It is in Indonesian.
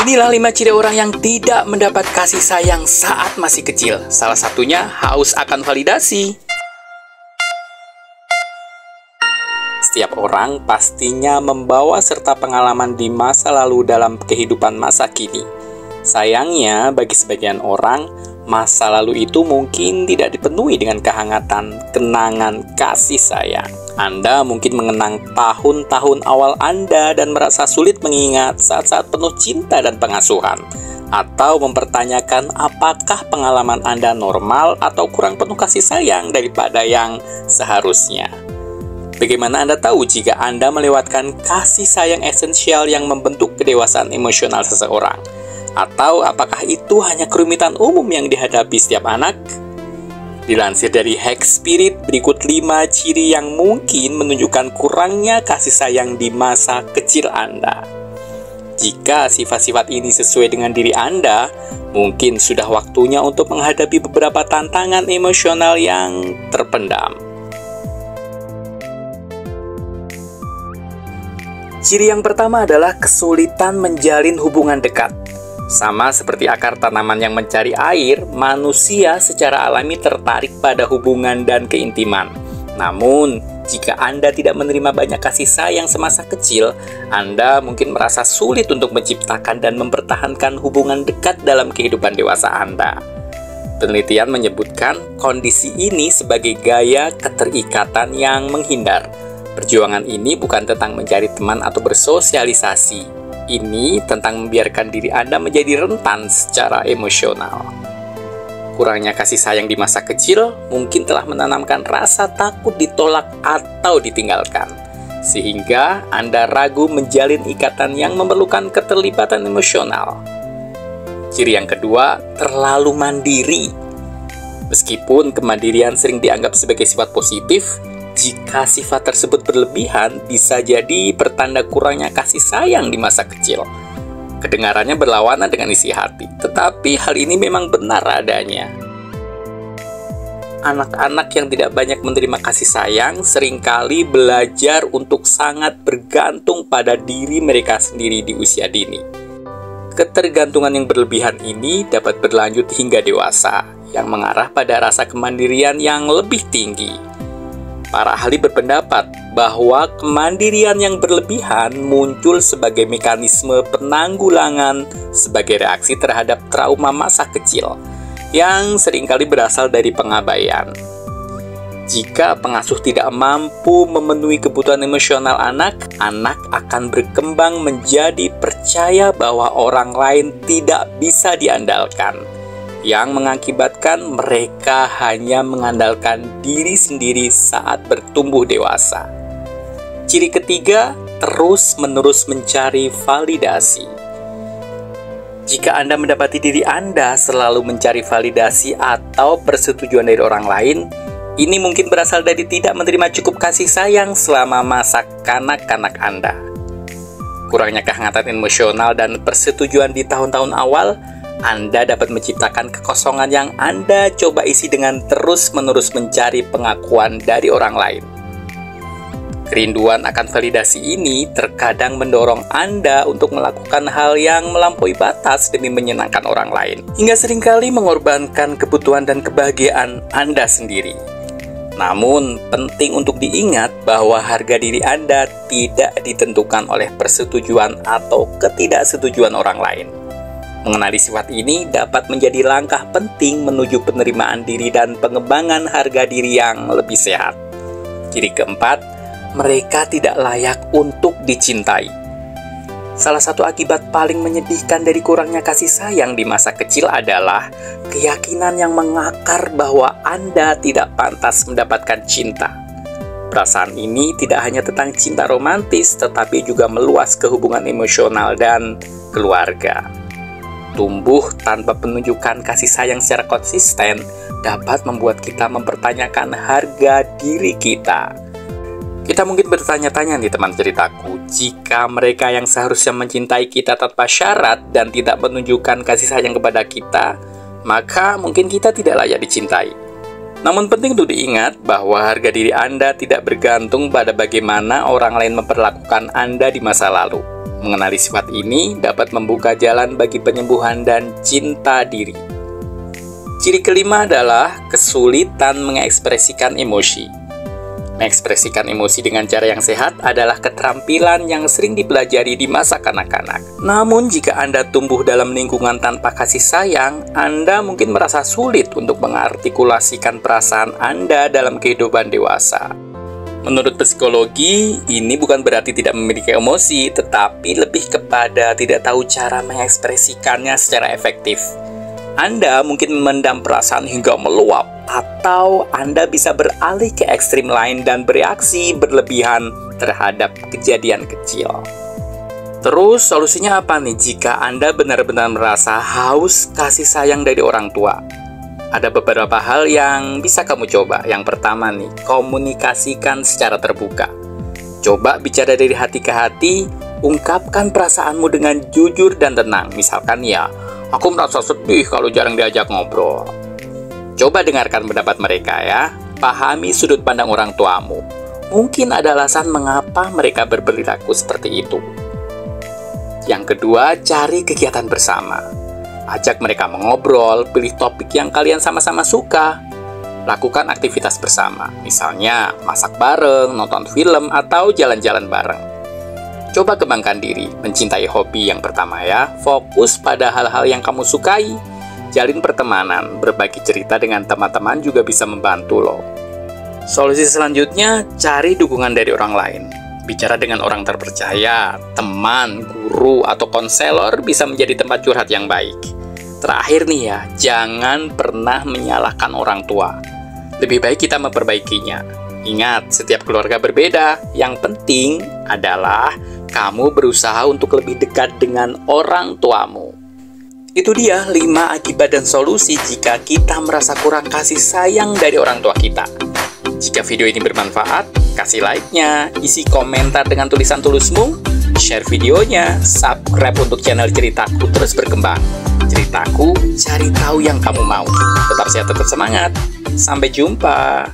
Inilah 5 ciri orang yang tidak mendapat kasih sayang saat masih kecil. Salah satunya haus akan validasi. Setiap orang pastinya membawa serta pengalaman di masa lalu dalam kehidupan masa kini. Sayangnya, bagi sebagian orang, masa lalu itu mungkin tidak dipenuhi dengan kehangatan, kenangan, kasih sayang. Anda mungkin mengenang tahun-tahun awal Anda dan merasa sulit mengingat saat-saat penuh cinta dan pengasuhan. Atau mempertanyakan apakah pengalaman Anda normal atau kurang penuh kasih sayang daripada yang seharusnya. Bagaimana Anda tahu jika Anda melewatkan kasih sayang esensial yang membentuk kedewasaan emosional seseorang? Atau apakah itu hanya kerumitan umum yang dihadapi setiap anak? Dilansir dari Hack Spirit, berikut 5 ciri yang mungkin menunjukkan kurangnya kasih sayang di masa kecil Anda. Jika sifat-sifat ini sesuai dengan diri Anda, mungkin sudah waktunya untuk menghadapi beberapa tantangan emosional yang terpendam. Ciri yang pertama adalah kesulitan menjalin hubungan dekat. Sama seperti akar tanaman yang mencari air, manusia secara alami tertarik pada hubungan dan keintiman. Namun, jika Anda tidak menerima banyak kasih sayang semasa kecil, Anda mungkin merasa sulit untuk menciptakan dan mempertahankan hubungan dekat dalam kehidupan dewasa Anda. Penelitian menyebutkan kondisi ini sebagai gaya keterikatan yang menghindar. Perjuangan ini bukan tentang mencari teman atau bersosialisasi. Ini tentang membiarkan diri Anda menjadi rentan secara emosional. Kurangnya kasih sayang di masa kecil mungkin telah menanamkan rasa takut ditolak atau ditinggalkan, sehingga Anda ragu menjalin ikatan yang memerlukan keterlibatan emosional. Ciri yang kedua, terlalu mandiri. Meskipun kemandirian sering dianggap sebagai sifat positif, jika sifat tersebut berlebihan, bisa jadi pertanda kurangnya kasih sayang di masa kecil. Kedengarannya berlawanan dengan isi hati, tetapi hal ini memang benar adanya. Anak-anak yang tidak banyak menerima kasih sayang seringkali belajar untuk sangat bergantung pada diri mereka sendiri di usia dini. Ketergantungan yang berlebihan ini dapat berlanjut hingga dewasa, yang mengarah pada rasa kemandirian yang lebih tinggi. Para ahli berpendapat bahwa kemandirian yang berlebihan muncul sebagai mekanisme penanggulangan sebagai reaksi terhadap trauma masa kecil yang seringkali berasal dari pengabaian. Jika pengasuh tidak mampu memenuhi kebutuhan emosional anak akan berkembang menjadi percaya bahwa orang lain tidak bisa diandalkan, yang mengakibatkan mereka hanya mengandalkan diri sendiri saat bertumbuh dewasa. Ciri ketiga, terus-menerus mencari validasi. Jika Anda mendapati diri Anda selalu mencari validasi atau persetujuan dari orang lain, ini mungkin berasal dari tidak menerima cukup kasih sayang selama masa kanak-kanak Anda. Kurangnya kehangatan emosional dan persetujuan di tahun-tahun awal, Anda dapat menciptakan kekosongan yang Anda coba isi dengan terus-menerus mencari pengakuan dari orang lain. Kerinduan akan validasi ini terkadang mendorong Anda untuk melakukan hal yang melampaui batas demi menyenangkan orang lain, hingga seringkali mengorbankan kebutuhan dan kebahagiaan Anda sendiri. Namun, penting untuk diingat bahwa harga diri Anda tidak ditentukan oleh persetujuan atau ketidaksetujuan orang lain. Mengenali sifat ini dapat menjadi langkah penting menuju penerimaan diri dan pengembangan harga diri yang lebih sehat. Ciri keempat, mereka tidak layak untuk dicintai. Salah satu akibat paling menyedihkan dari kurangnya kasih sayang di masa kecil adalah keyakinan yang mengakar bahwa Anda tidak pantas mendapatkan cinta. Perasaan ini tidak hanya tentang cinta romantis, tetapi juga meluas ke hubungan emosional dan keluarga. Tumbuh tanpa penunjukan kasih sayang secara konsisten dapat membuat kita mempertanyakan harga diri kita. Kita mungkin bertanya-tanya nih teman ceritaku, jika mereka yang seharusnya mencintai kita tanpa syarat dan tidak menunjukkan kasih sayang kepada kita, maka mungkin kita tidak layak dicintai. Namun penting untuk diingat bahwa harga diri Anda tidak bergantung pada bagaimana orang lain memperlakukan Anda di masa lalu. Mengenali sifat ini dapat membuka jalan bagi penyembuhan dan cinta diri. Ciri kelima adalah kesulitan mengekspresikan emosi. Mengekspresikan emosi dengan cara yang sehat adalah keterampilan yang sering dipelajari di masa kanak-kanak. Namun, jika Anda tumbuh dalam lingkungan tanpa kasih sayang, Anda mungkin merasa sulit untuk mengartikulasikan perasaan Anda dalam kehidupan dewasa. Menurut psikologi, ini bukan berarti tidak memiliki emosi, tetapi lebih kepada tidak tahu cara mengekspresikannya secara efektif. Anda mungkin memendam perasaan hingga meluap, atau Anda bisa beralih ke ekstrim lain dan bereaksi berlebihan terhadap kejadian kecil. Terus solusinya apa nih jika Anda benar-benar merasa haus kasih sayang dari orang tua? Ada beberapa hal yang bisa kamu coba. Yang pertama nih, komunikasikan secara terbuka. Coba bicara dari hati ke hati, ungkapkan perasaanmu dengan jujur dan tenang. Misalkan ya, aku merasa sedih kalau jarang diajak ngobrol. Coba dengarkan pendapat mereka ya. Pahami sudut pandang orang tuamu. Mungkin ada alasan mengapa mereka berperilaku seperti itu. Yang kedua, cari kegiatan bersama. Ajak mereka mengobrol, pilih topik yang kalian sama-sama suka. Lakukan aktivitas bersama, misalnya masak bareng, nonton film, atau jalan-jalan bareng. Coba kembangkan diri, mencintai hobi yang pertama ya. Fokus pada hal-hal yang kamu sukai. Jalin pertemanan, berbagi cerita dengan teman-teman juga bisa membantu loh. Solusi selanjutnya, cari dukungan dari orang lain. Bicara dengan orang terpercaya, teman, guru, atau konselor bisa menjadi tempat curhat yang baik. Terakhir nih ya, jangan pernah menyalahkan orang tua. Lebih baik kita memperbaikinya. Ingat, setiap keluarga berbeda. Yang penting adalah kamu berusaha untuk lebih dekat dengan orang tuamu. Itu dia 5 akibat dan solusi jika kita merasa kurang kasih sayang dari orang tua kita. Jika video ini bermanfaat, kasih like-nya, isi komentar dengan tulisan tulusmu, share videonya, subscribe untuk channel Ceritaku terus berkembang. Ceritaku, cari tahu yang kamu mau. Tetap sehat, tetap semangat. Sampai jumpa.